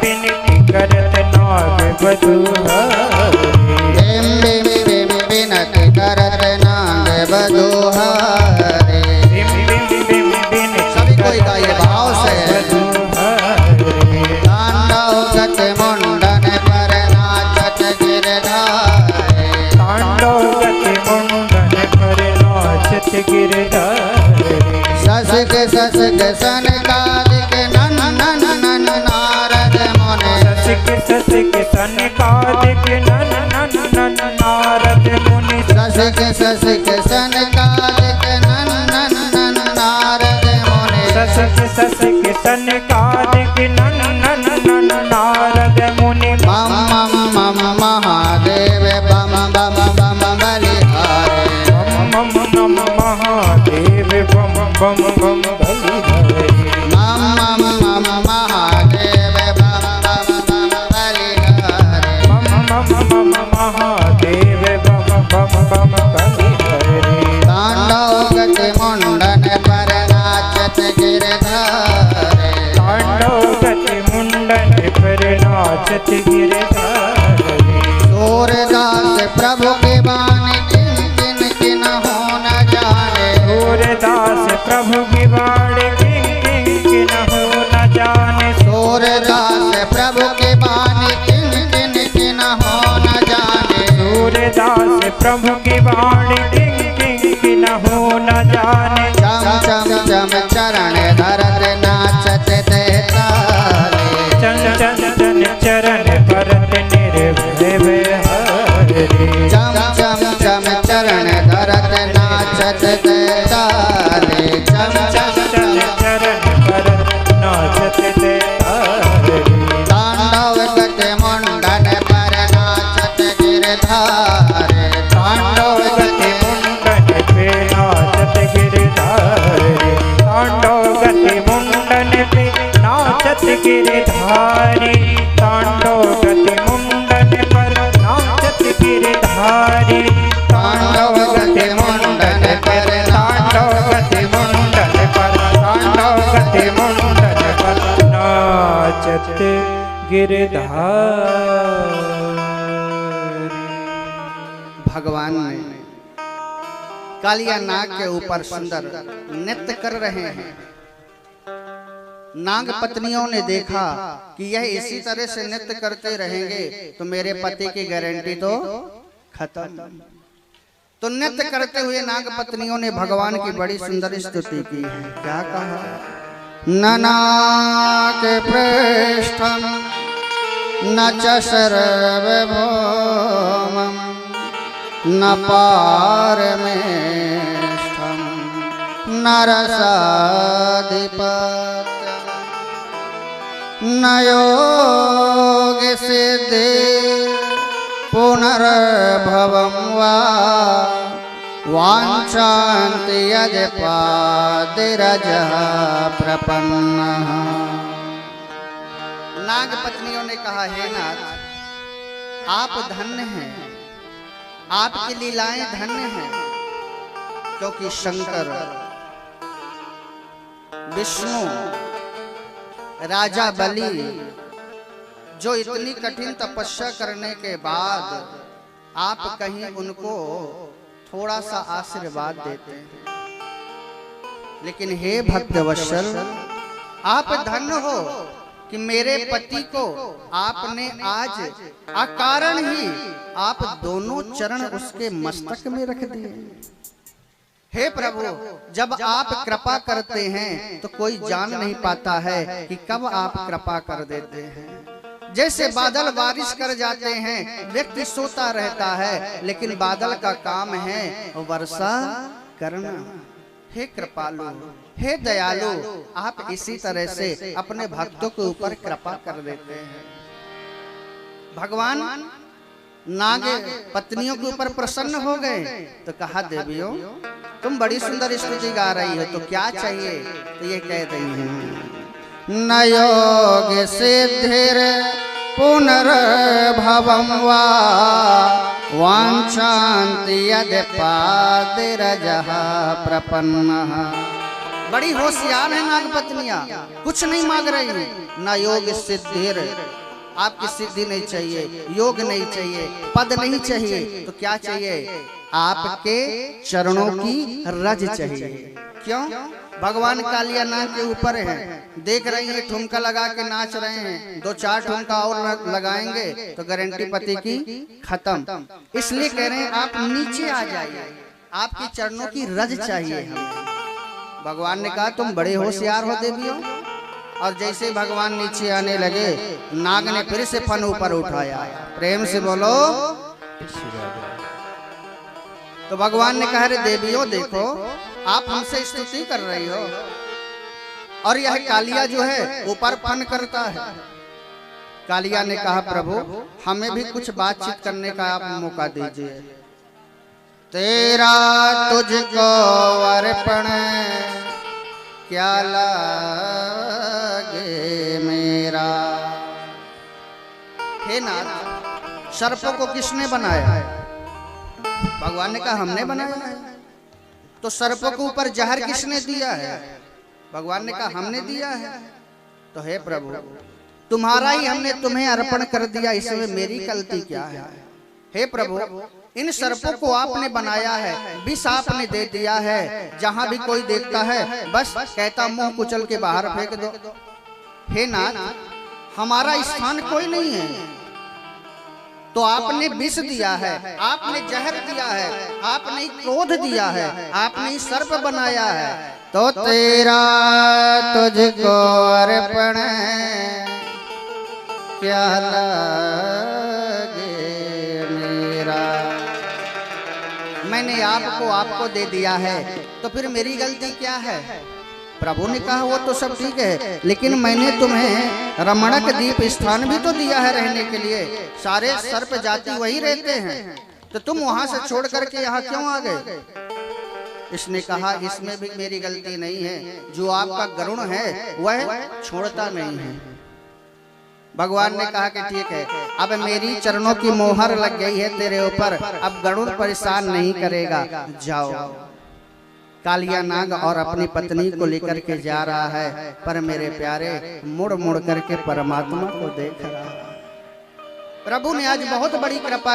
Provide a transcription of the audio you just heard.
बिनती करत नाग बधू बिनती करत नाग बधू सभी कोई गाइए भाव से। तांडव गति मुंडन पर नाचत गिरधारी, तांडव गति मुंडन पर नाचत गिरधारी। ससक ससक सनकादिक नंदन नन नारद मुनि, ससक ससक सनकादिक नंदन नन नारद मुनि। ससक ससक सनकादिक नंदन नन नारद मुनि, ससक ससक सनकादिक नंदन नन नारद मुनि। मम मम मम महादेव बम बम बम बलिहारी, मम नम महादेव बम बम बम बलिहारी। मम मम मम महादेव बम बम बम बलिहारी, मम मम महादेव बम बम बम बलिहारी। तांडव गति मुंडन पर नाचत गिरधारी, तांडव गति मुंडन पर नाचत गिरधारी। सूरदास प्रभु की बानी किन किन किन हो न जाने, सूरदास प्रभु की बाणी किन किन किन हो न जाने। सूरदास प्रभु की बानी किन किन किन हो न जाने, सूरदास प्रभु की बाणी किन किन किन हो न जाने। चम चम चम चरण धरत नाचत देतारे, चन चन चन चरण भरत निर्भय हरे। चम चम चम चरण धरत नाचत देतारे, चम चन चन चरण भरत नाचत हरे। तांडव गति मुंडन पर नाचत गिरधारे, तांडव गति मुंडन पे नाचत गिरधारी। तांडव गति मुंडन पे नाचत गिरधारी। तांडव गति मुंडन पर नाचत गिरधारी। तांडव गति मुंडन पर तांडव गति मुंडन पर तांडव गति मुंडन पर नाचत गिरधारी। भगवान ने कालिया नाग के ऊपर सुंदर नृत्य कर रहे हैं। नाग पत्नियों ने देखा कि यह इसी तरह से नृत्य करते रहेंगे तो मेरे पति की गारंटी तो खत्म। तो नृत्य करते हुए नाग पत्नियों ने भगवान की बड़ी सुंदर स्तुति की है। क्या कहा? ननाक पृष्ठम न च सर्वभौमम् न पारमेष्ठम न रसाधिपत्यम् न योग सिद्धि पुनर्भवं वा वाञ्छन्ति यदि पादिरजः प्रपन्नः। नाग पत्नियों ने कहा, हे नाथ, आप धन्य हैं, आपकी लीलाएं धन्य हैं, क्योंकि शंकर, विष्णु, राजा बलि जो इतनी कठिन तपस्या करने के बाद आप कहीं उनको थोड़ा सा आशीर्वाद देते हैं। लेकिन हे भक्तवत्सल, आप धन्य हो कि मेरे पति को आपने आज अकारण ही आप दोनों चरण उसके मस्तक में रख दिए। हे प्रभु, जब आप कृपा करते हैं तो कोई जान नहीं पाता है कि कब आप कृपा कर देते हैं। जैसे बादल बारिश कर जाते हैं, व्यक्ति सोता रहता है, लेकिन बादल का काम है वर्षा करना। हे कृपालु, हे दयालु, आप इसी तरह से अपने भक्तों के ऊपर कृपा कर देते हैं। भगवान नाग पत्नियों के ऊपर प्रसन्न हो गए तो कहा, देवियों तुम बड़ी सुंदर स्तुति गा रही हो, तो क्या चाहिए? तो ये कह रही हैं, न योग सिद्धिर पुनर्भवं वा वाञ्छन्ति यदि पादिरजः प्रपन्नः। बड़ी होशियार है नाग पत्नियां, कुछ नहीं मांग रही हैं। ना योग सिद्धिर, आपकी सिद्धि नहीं चाहिए, योग नहीं चाहिए, पद नहीं चाहिए, तो क्या चाहिए? आपके चरणों की रज चाहिए। क्यों? भगवान कालिया नाग के ऊपर हैं, देख रही हैं, ठुमका लगा के नाच रहे हैं, 2-4 ठुमका और लगाएंगे तो गारंटी पति की खत्म। इसलिए कह रहे हैं आप नीचे आ जाइए, आपकी चरणों की रज चाहिए हमें। भगवान ने कहा तुम बड़े होशियार हो देवियों। और जैसे भगवान नीचे आने लगे, नाग ने फिर से फन ऊपर उठाया। प्रेम से बोलो। तो भगवान ने कहा रे देवियों देखो, आप हमसे स्तुति कर रही हो और यह कालिया जो है ऊपर फन करता है। कालिया ने कहा प्रभु हमें भी कुछ बातचीत करने का आप मौका दीजिए। तेरा तुझको अर्पण क्या लागे मेरा। हे नाथ, सर्पों को किसने बनाया है? भगवान ने कहा हमने बनाया है। तो सर्पों के ऊपर जहर किसने दिया है? भगवान ने कहा हमने दिया है। तो हे प्रभु तुम्हारा ही हमने तुम्हें अर्पण कर दिया, इसमें मेरी गलती क्या है? हे प्रभु इन सर्पों को आपने बनाया है, विष आपने दे दिया है, जहां भी कोई देखता है बस कहता मुंह कुचल के बाहर फेंक दो। हे नाथ हमारा स्थान कोई नहीं है, तो आपने विष दिया है, आपने जहर दिया है, आपने क्रोध दिया है, आपने सर्प बनाया है। तो तेरा तुझको अर्पण क्या लागे मेरा। मैंने आपको दे दिया है, तो फिर मेरी गलती क्या है? प्रभु ने कहा वो तो सब ठीक है, लेकिन मैंने तुम्हें रमणक दीप स्थान भी तो दिया है रहने के लिए। सारे सर्प जाति वही रहते हैं, तो तुम वहां से छोड़ करके यहाँ क्यों आ गए? इसने कहा इसमें भी मेरी गलती नहीं है, जो आपका गरुण है वह छोड़ता नहीं है। भगवान ने कहा कि ठीक है, अब मेरी चरणों की मोहर लग गई है तेरे ऊपर, अब गरुड़ परेशान नहीं करेगा, जाओ। कालिया नाग और अपनी पत्नी को लेकर के जा रहा है, पर मेरे प्यारे मुड़ मुड़ करके परमात्मा को देख रहा है। प्रभु ने आज बहुत बड़ी कृपा